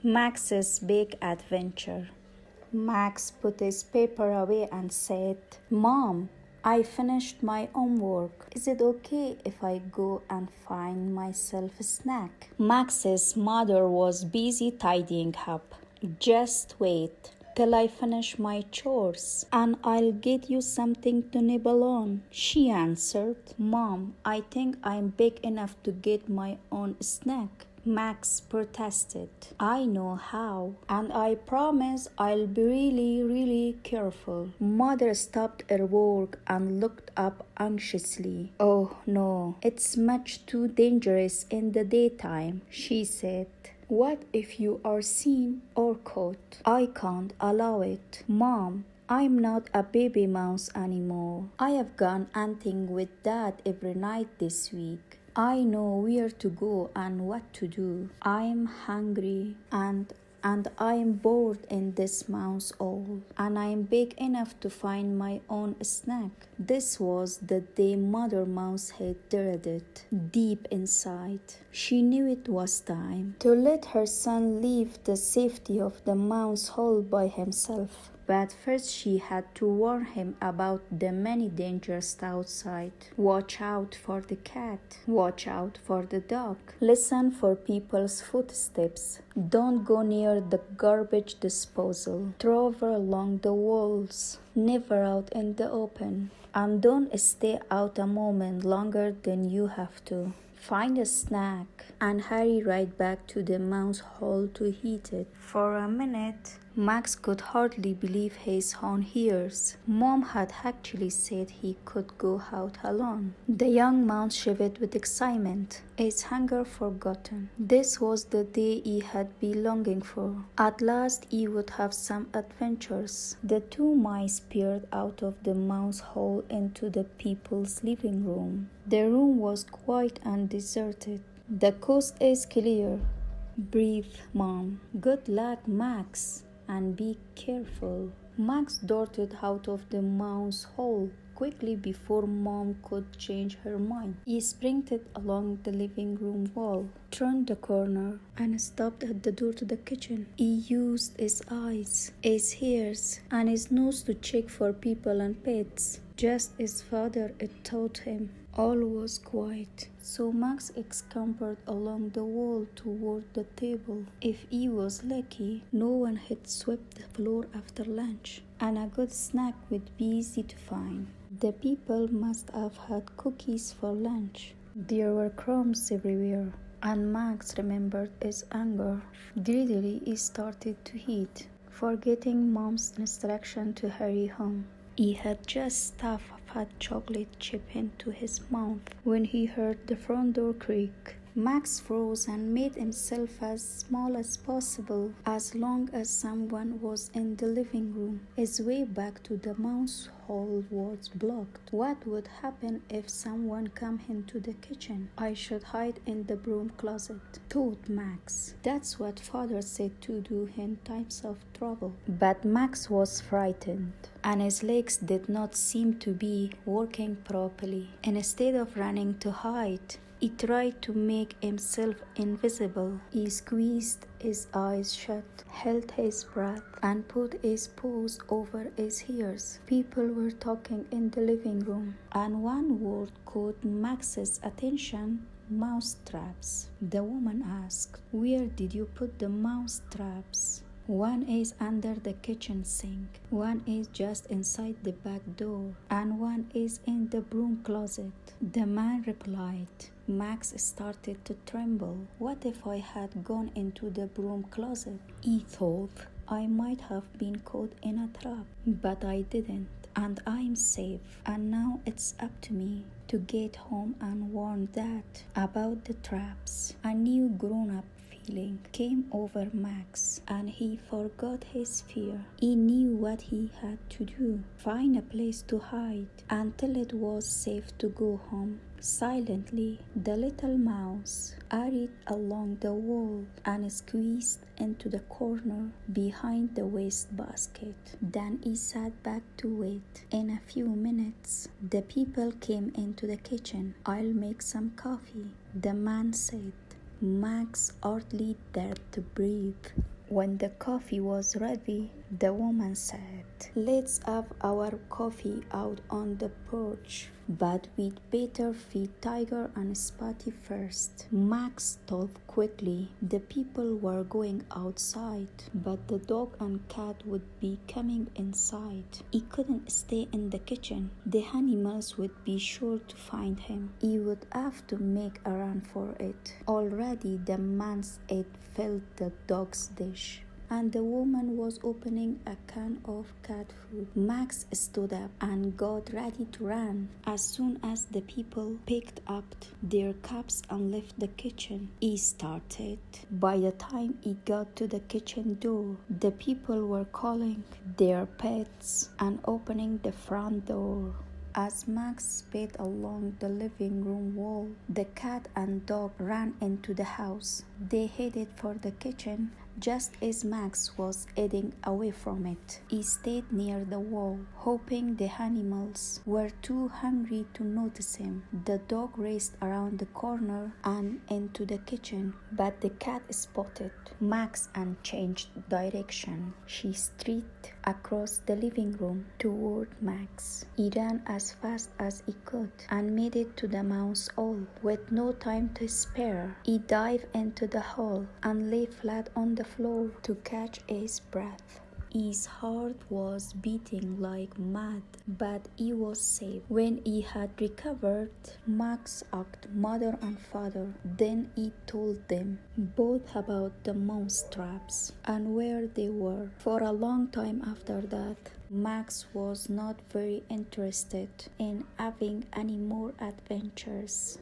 Max's Big Adventure. Max put his paper away and said, "Mom, I finished my homework. Is it okay if I go and find myself a snack?" Max's mother was busy tidying up. "Just wait till I finish my chores and I'll get you something to nibble on," she answered. "Mom, I think I'm big enough to get my own snack." Max protested. "I know how, and I promise I'll be really careful." Mother stopped her work and looked up anxiously. "Oh no, it's much too dangerous in the daytime," she said. "What if you are seen or caught?" "I can't allow it. Mom, I'm not a baby mouse anymore. I have gone hunting with Dad every night this week. I know where to go and what to do. I'm hungry and I'm bored in this mouse hole, and I'm big enough to find my own snack." This was the day Mother Mouse had dreaded. Deep inside, she knew it was time to let her son leave the safety of the mouse hole by himself. But first she had to warn him about the many dangers outside. Watch out for the cat. Watch out for the dog. Listen for people's footsteps. Don't go near the garbage disposal. Travel along the walls. Never out in the open. And don't stay out a moment longer than you have to. Find a snack and hurry right back to the mouse hole to eat it. For a minute, Max could hardly believe his own ears. Mom had actually said he could go out alone. The young mouse shivered with excitement, his hunger forgotten. This was the day he had been longing for. At last he would have some adventures. The two mice peered out of the mouse hole into the people's living room. The room was quiet and deserted. "The coast is clear," breathed Mom. "Good luck, Max, and be careful." Max darted out of the mouse hole quickly before Mom could change her mind. He sprinted along the living room wall, turned the corner, and stopped at the door to the kitchen. He used his eyes, his ears, and his nose to check for people and pets, just as Father had taught him. All was quiet, so Max scampered along the wall toward the table. If he was lucky, no one had swept the floor after lunch, and a good snack would be easy to find. The people must have had cookies for lunch. There were crumbs everywhere, and Max remembered his anger. Greedily he started to eat, forgetting Mom's instruction to hurry home. He had just stuffed a fat chocolate chip into his mouth when he heard the front door creak. Max froze and made himself as small as possible as long as someone was in the living room. His way back to the mouse hole was blocked. What would happen if someone came into the kitchen? "I should hide in the broom closet," thought Max. That's what Father said to do in times of trouble. But Max was frightened, and his legs did not seem to be working properly. Instead of running to hide, he tried to make himself invisible. He squeezed his eyes shut, held his breath, and put his paws over his ears. People were talking in the living room, and one word caught Max's attention: "mouse traps." The woman asked, "Where did you put the mouse traps?" "One is under the kitchen sink, one is just inside the back door, and one is in the broom closet," the man replied. Max started to tremble. What if I had gone into the broom closet? He thought. I might have been caught in a trap, but I didn't, and I'm safe. And now it's up to me to get home and warn Dad about the traps. A new grown-up feeling came over Max, and he forgot his fear. He knew what he had to do: find a place to hide until it was safe to go home. Silently, the little mouse hurried along the wall and squeezed into the corner behind the wastebasket. Then he sat back to wait. In a few minutes, the people came into the kitchen. "I'll make some coffee," the man said. Max hardly dared to breathe. When the coffee was ready, the woman said, "Let's have our coffee out on the porch, but we'd better feed Tiger and Spotty first." Max told quickly. The people were going outside, but the dog and cat would be coming inside. He couldn't stay in the kitchen. The animals would be sure to find him. He would have to make a run for it. Already the man's head filled the dog's dish, and the woman was opening a can of cat food. Max stood up and got ready to run. As soon as the people picked up their cups and left the kitchen, he started. By the time he got to the kitchen door, the people were calling their pets and opening the front door. As Max sped along the living room wall, the cat and dog ran into the house. They headed for the kitchen. Just as Max was heading away from it, he stayed near the wall, hoping the animals were too hungry to notice him. The dog raced around the corner and into the kitchen, but the cat spotted Max and changed direction. She strayed across the living room toward Max. He ran as fast as he could and made it to the mouse hole. With no time to spare, he dived into the hole and lay flat on the floor to catch his breath. His heart was beating like mad, but he was safe. When he had recovered, Max asked mother and father. Then he told them both about the mouse traps and where they were. For a long time after that, Max was not very interested in having any more adventures.